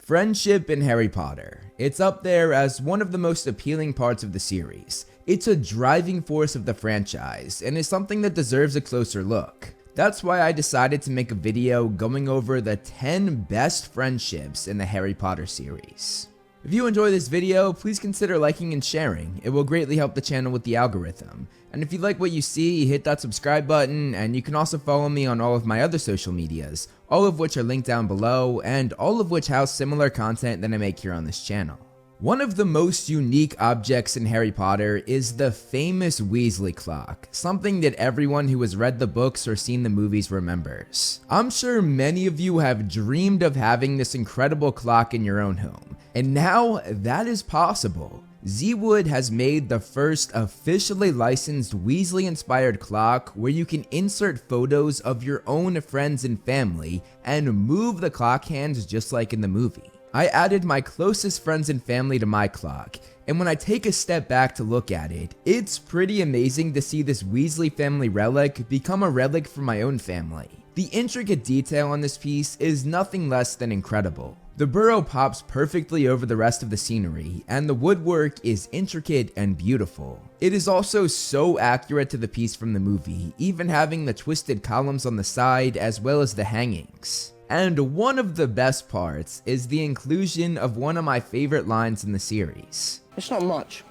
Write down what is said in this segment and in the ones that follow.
Friendship in Harry Potter. It's up there as one of the most appealing parts of the series. It's a driving force of the franchise and is something that deserves a closer look. That's why I decided to make a video going over the 10 best friendships in the Harry Potter series. If you enjoy this video, please consider liking and sharing. It will greatly help the channel with the algorithm. And if you like what you see, hit that subscribe button, and you can also follow me on all of my other social medias, all of which are linked down below, and all of which house similar content that I make here on this channel. One of the most unique objects in Harry Potter is the famous Weasley clock, something that everyone who has read the books or seen the movies remembers. I'm sure many of you have dreamed of having this incredible clock in your own home, and now that is possible. Zeewood has made the first officially licensed Weasley-inspired clock where you can insert photos of your own friends and family and move the clock hands just like in the movie. I added my closest friends and family to my clock, and when I take a step back to look at it, it's pretty amazing to see this Weasley family relic become a relic for my own family. The intricate detail on this piece is nothing less than incredible. The burrow pops perfectly over the rest of the scenery, and the woodwork is intricate and beautiful. It is also so accurate to the piece from the movie, even having the twisted columns on the side as well as the hangings. And one of the best parts is the inclusion of one of my favorite lines in the series. It's not much,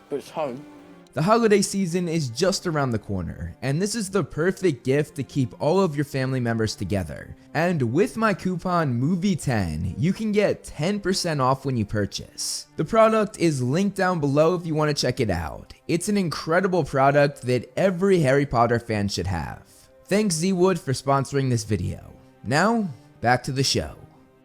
but it's home. The holiday season is just around the corner, and this is the perfect gift to keep all of your family members together. And with my coupon MOVIE10, you can get 10% off when you purchase. The product is linked down below if you want to check it out. It's an incredible product that every Harry Potter fan should have. Thanks Zeewood for sponsoring this video. Now, back to the show.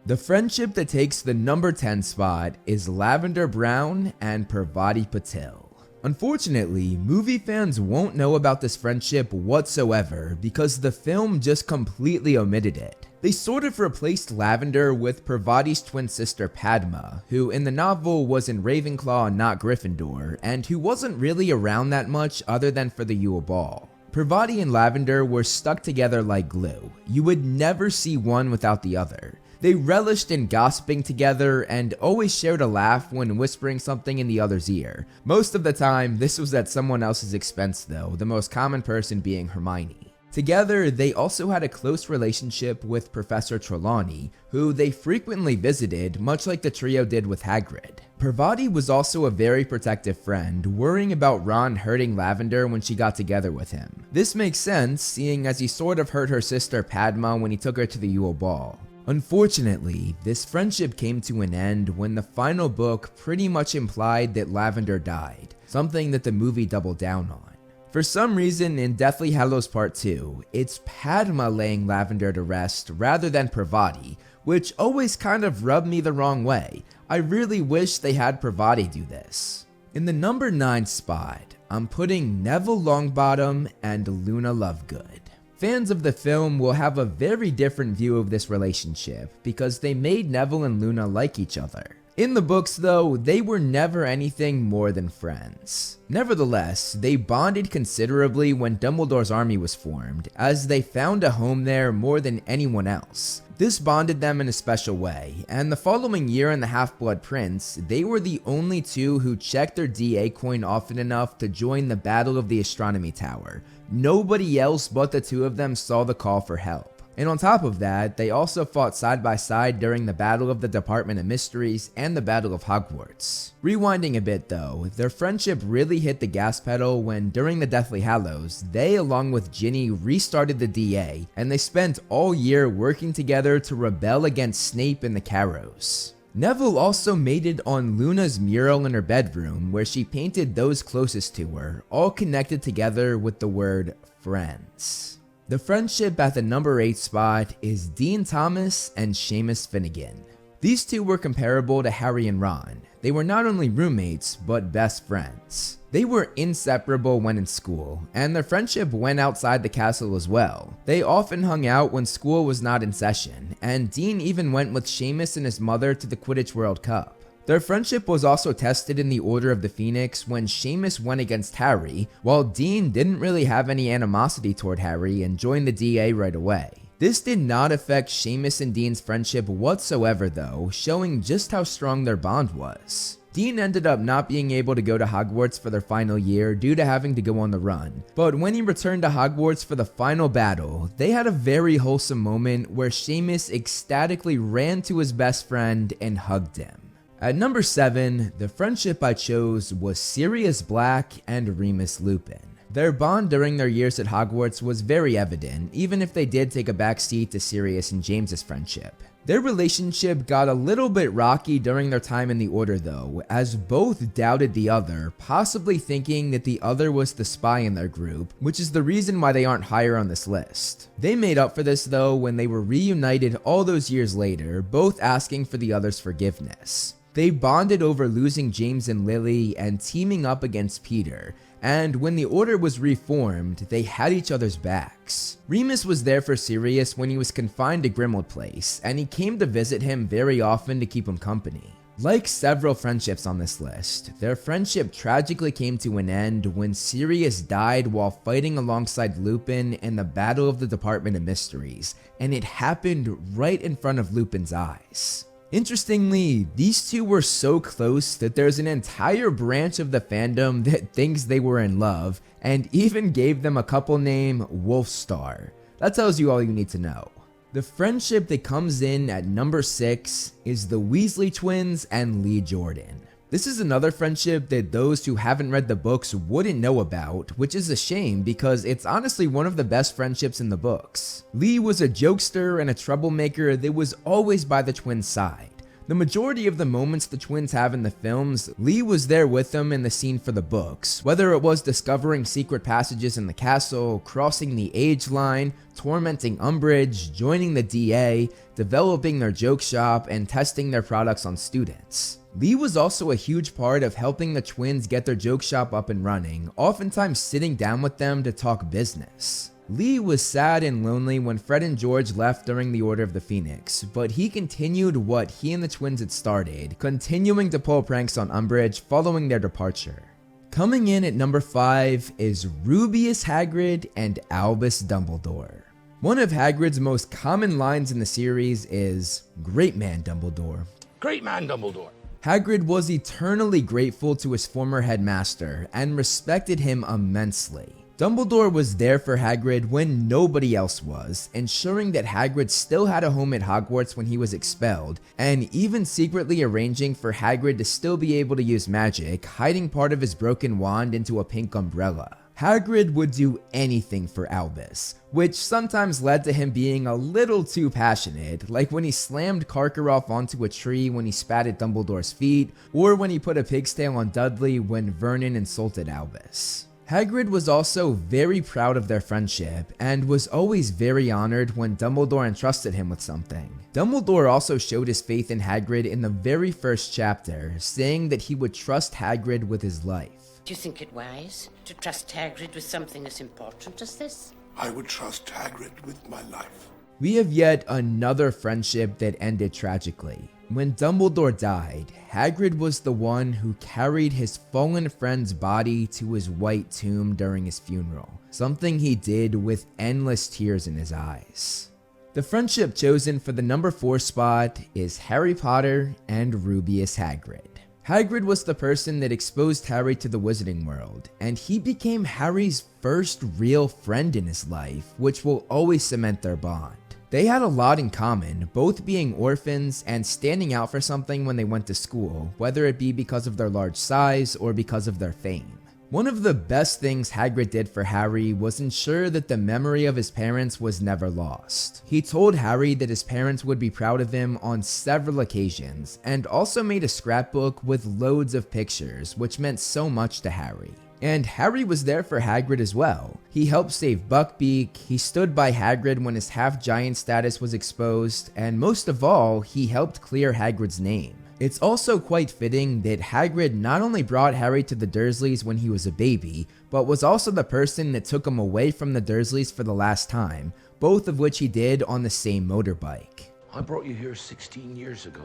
The friendship that takes the number 10 spot is Lavender Brown and Parvati Patil. Unfortunately, movie fans won't know about this friendship whatsoever because the film just completely omitted it. They sort of replaced Lavender with Parvati's twin sister Padma, who in the novel was in Ravenclaw, not Gryffindor, and who wasn't really around that much other than for the Yule Ball. Parvati and Lavender were stuck together like glue. You would never see one without the other. They relished in gossiping together and always shared a laugh when whispering something in the other's ear. Most of the time, this was at someone else's expense though, the most common person being Hermione. Together, they also had a close relationship with Professor Trelawney, who they frequently visited, much like the trio did with Hagrid. Parvati was also a very protective friend, worrying about Ron hurting Lavender when she got together with him. This makes sense, seeing as he sort of hurt her sister Padma when he took her to the Yule Ball. Unfortunately, this friendship came to an end when the final book pretty much implied that Lavender died, something that the movie doubled down on. For some reason in Deathly Hallows Part 2, it's Padma laying Lavender to rest rather than Parvati, which always kind of rubbed me the wrong way. I really wish they had Parvati do this. In the number 9 spot, I'm putting Neville Longbottom and Luna Lovegood. Fans of the film will have a very different view of this relationship because they made Neville and Luna like each other. In the books though, they were never anything more than friends. Nevertheless, they bonded considerably when Dumbledore's army was formed, as they found a home there more than anyone else. This bonded them in a special way, and the following year in The Half-Blood Prince, they were the only two who checked their DA coin often enough to join the Battle of the Astronomy Tower. Nobody else but the two of them saw the call for help. And on top of that, they also fought side by side during the Battle of the Department of Mysteries and the Battle of Hogwarts. Rewinding a bit though, their friendship really hit the gas pedal when during the Deathly Hallows, they along with Ginny restarted the DA, and they spent all year working together to rebel against Snape and the Carrows. Neville also made it on Luna's mural in her bedroom where she painted those closest to her, all connected together with the word friends. The friendship at the number 8 spot is Dean Thomas and Seamus Finnegan. These two were comparable to Harry and Ron. They were not only roommates, but best friends. They were inseparable when in school, and their friendship went outside the castle as well. They often hung out when school was not in session, and Dean even went with Seamus and his mother to the Quidditch World Cup. Their friendship was also tested in the Order of the Phoenix when Seamus went against Harry, while Dean didn't really have any animosity toward Harry and joined the DA right away. This did not affect Seamus and Dean's friendship whatsoever though, showing just how strong their bond was. Dean ended up not being able to go to Hogwarts for their final year due to having to go on the run, but when he returned to Hogwarts for the final battle, they had a very wholesome moment where Seamus ecstatically ran to his best friend and hugged him. At number 7, the friendship I chose was Sirius Black and Remus Lupin. Their bond during their years at Hogwarts was very evident, even if they did take a backseat to Sirius and James's friendship. Their relationship got a little bit rocky during their time in the Order though, as both doubted the other, possibly thinking that the other was the spy in their group, which is the reason why they aren't higher on this list. They made up for this though when they were reunited all those years later, both asking for the other's forgiveness. They bonded over losing James and Lily and teaming up against Peter, and when the Order was reformed, they had each other's backs. Remus was there for Sirius when he was confined to Grimmauld Place, and he came to visit him very often to keep him company. Like several friendships on this list, their friendship tragically came to an end when Sirius died while fighting alongside Lupin in the Battle of the Department of Mysteries, and it happened right in front of Lupin's eyes. Interestingly, these two were so close that there's an entire branch of the fandom that thinks they were in love and even gave them a couple name Wolfstar. That tells you all you need to know. The friendship that comes in at number 6 is the Weasley twins and Lee Jordan. This is another friendship that those who haven't read the books wouldn't know about, which is a shame because it's honestly one of the best friendships in the books. Lee was a jokester and a troublemaker that was always by the twins' side. The majority of the moments the twins have in the films, Lee was there with them in the scene for the books, whether it was discovering secret passages in the castle, crossing the age line, tormenting Umbridge, joining the DA, developing their joke shop, and testing their products on students. Lee was also a huge part of helping the twins get their joke shop up and running, oftentimes sitting down with them to talk business. Lee was sad and lonely when Fred and George left during the Order of the Phoenix, but he continued what he and the twins had started, continuing to pull pranks on Umbridge following their departure. Coming in at number 5 is Rubeus Hagrid and Albus Dumbledore. One of Hagrid's most common lines in the series is, "Great man, Dumbledore." Great man, Dumbledore. Hagrid was eternally grateful to his former headmaster and respected him immensely. Dumbledore was there for Hagrid when nobody else was, ensuring that Hagrid still had a home at Hogwarts when he was expelled, and even secretly arranging for Hagrid to still be able to use magic, hiding part of his broken wand into a pink umbrella. Hagrid would do anything for Albus, which sometimes led to him being a little too passionate, like when he slammed Karkaroff onto a tree when he spat at Dumbledore's feet, or when he put a pig's tail on Dudley when Vernon insulted Albus. Hagrid was also very proud of their friendship, and was always very honored when Dumbledore entrusted him with something. Dumbledore also showed his faith in Hagrid in the very first chapter, saying that he would trust Hagrid with his life. Do you think it wise to trust Hagrid with something as important as this? I would trust Hagrid with my life. We have yet another friendship that ended tragically. When Dumbledore died, Hagrid was the one who carried his fallen friend's body to his white tomb during his funeral, something he did with endless tears in his eyes. The friendship chosen for the number 4 spot is Harry Potter and Rubeus Hagrid. Hagrid was the person that exposed Harry to the wizarding world, and he became Harry's first real friend in his life, which will always cement their bond. They had a lot in common, both being orphans and standing out for something when they went to school, whether it be because of their large size or because of their fame. One of the best things Hagrid did for Harry was ensure that the memory of his parents was never lost. He told Harry that his parents would be proud of him on several occasions, and also made a scrapbook with loads of pictures, which meant so much to Harry. And Harry was there for Hagrid as well. He helped save Buckbeak, he stood by Hagrid when his half-giant status was exposed, and most of all, he helped clear Hagrid's name. It's also quite fitting that Hagrid not only brought Harry to the Dursleys when he was a baby, but was also the person that took him away from the Dursleys for the last time, both of which he did on the same motorbike. I brought you here 16 years ago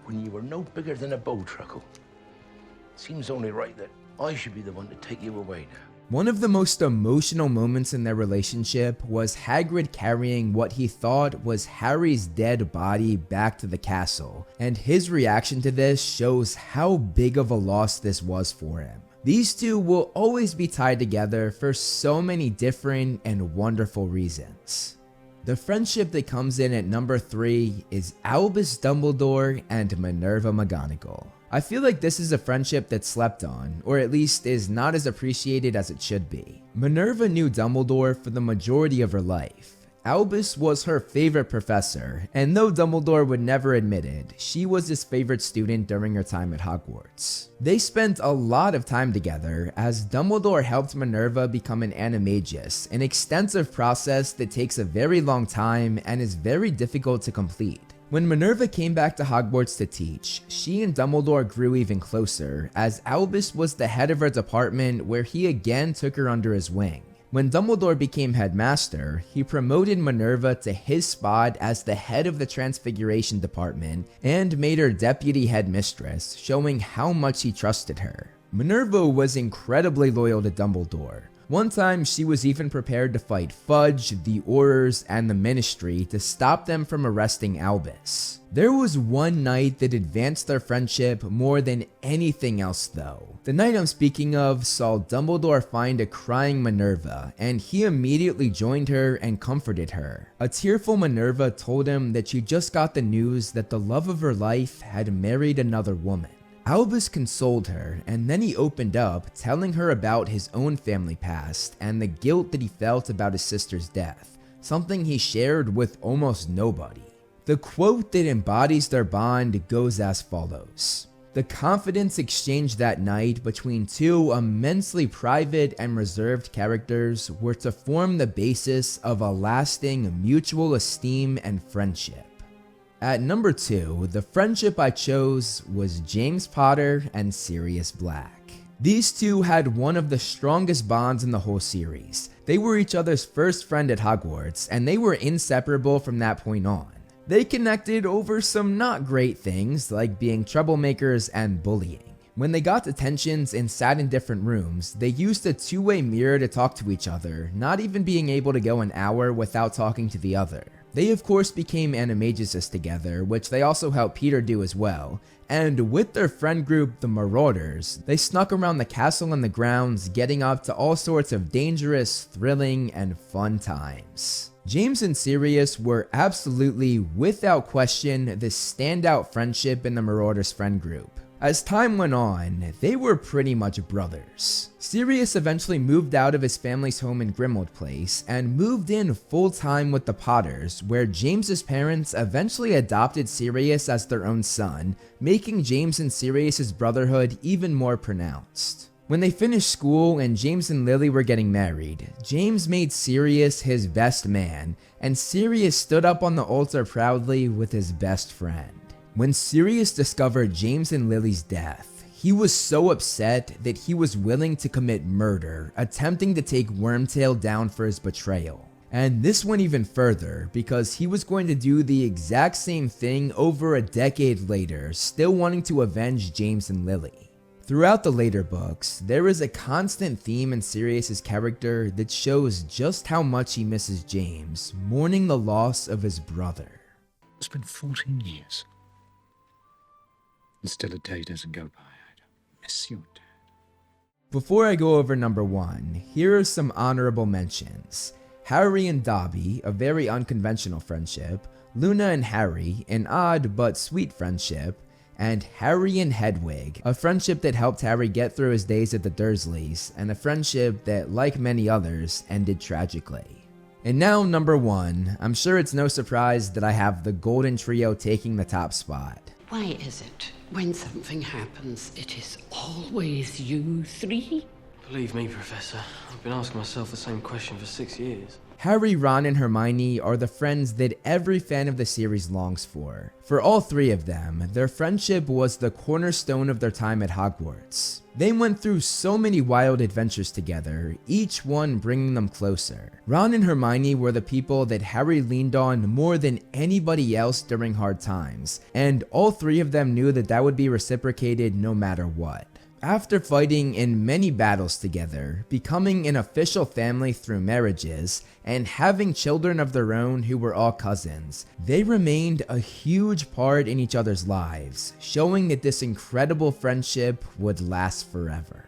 when you were no bigger than a bow truckle. Seems only right that I should be the one to take you away now. One of the most emotional moments in their relationship was Hagrid carrying what he thought was Harry's dead body back to the castle, and his reaction to this shows how big of a loss this was for him. These two will always be tied together for so many different and wonderful reasons. The friendship that comes in at number 3 is Albus Dumbledore and Minerva McGonagall. I feel like this is a friendship that's slept on, or at least is not as appreciated as it should be. Minerva knew Dumbledore for the majority of her life. Albus was her favorite professor, and though Dumbledore would never admit it, she was his favorite student during her time at Hogwarts. They spent a lot of time together as Dumbledore helped Minerva become an animagus, an extensive process that takes a very long time and is very difficult to complete. When Minerva came back to Hogwarts to teach, she and Dumbledore grew even closer, as Albus was the head of her department where he again took her under his wing. When Dumbledore became headmaster, he promoted Minerva to his spot as the head of the Transfiguration department and made her deputy headmistress, showing how much he trusted her. Minerva was incredibly loyal to Dumbledore. One time, she was even prepared to fight Fudge, the Aurors, and the Ministry to stop them from arresting Albus. There was one night that advanced their friendship more than anything else though. The night I'm speaking of saw Dumbledore find a crying Minerva, and he immediately joined her and comforted her. A tearful Minerva told him that she just got the news that the love of her life had married another woman. Albus consoled her, and then he opened up, telling her about his own family past and the guilt that he felt about his sister's death, something he shared with almost nobody. The quote that embodies their bond goes as follows: "The confidence exchanged that night between two immensely private and reserved characters were to form the basis of a lasting mutual esteem and friendship." At number 2, the friendship I chose was James Potter and Sirius Black. These two had one of the strongest bonds in the whole series. They were each other's first friend at Hogwarts, and they were inseparable from that point on. They connected over some not great things like being troublemakers and bullying. When they got to tensions and sat in different rooms, they used a two-way mirror to talk to each other, not even being able to go an hour without talking to the other. They of course became animaguses together, which they also helped Peter do as well, and with their friend group, the Marauders, they snuck around the castle and the grounds, getting up to all sorts of dangerous, thrilling, and fun times. James and Sirius were absolutely, without question, the standout friendship in the Marauders friend group. As time went on, they were pretty much brothers. Sirius eventually moved out of his family's home in Grimmauld Place and moved in full-time with the Potters, where James's parents eventually adopted Sirius as their own son, making James and Sirius's brotherhood even more pronounced. When they finished school and James and Lily were getting married, James made Sirius his best man, and Sirius stood up on the altar proudly with his best friend. When Sirius discovered James and Lily's death, he was so upset that he was willing to commit murder, attempting to take Wormtail down for his betrayal. And this went even further because he was going to do the exact same thing over a decade later, still wanting to avenge James and Lily. Throughout the later books, there is a constant theme in Sirius's character that shows just how much he misses James, mourning the loss of his brother. It's been 14 years. And still a day doesn't go by. I miss you, Dad. Before I go over number 1, here are some honorable mentions. Harry and Dobby, a very unconventional friendship. Luna and Harry, an odd but sweet friendship. And Harry and Hedwig, a friendship that helped Harry get through his days at the Dursleys, and a friendship that, like many others, ended tragically. And now number 1, I'm sure it's no surprise that I have the Golden Trio taking the top spot. Why is it, when something happens, it is always you three? Believe me, Professor, I've been asking myself the same question for 6 years. Harry, Ron, and Hermione are the friends that every fan of the series longs for. For all three of them, their friendship was the cornerstone of their time at Hogwarts. They went through so many wild adventures together, each one bringing them closer. Ron and Hermione were the people that Harry leaned on more than anybody else during hard times, and all three of them knew that that would be reciprocated no matter what. After fighting in many battles together, becoming an official family through marriages, and having children of their own who were all cousins, they remained a huge part in each other's lives, showing that this incredible friendship would last forever.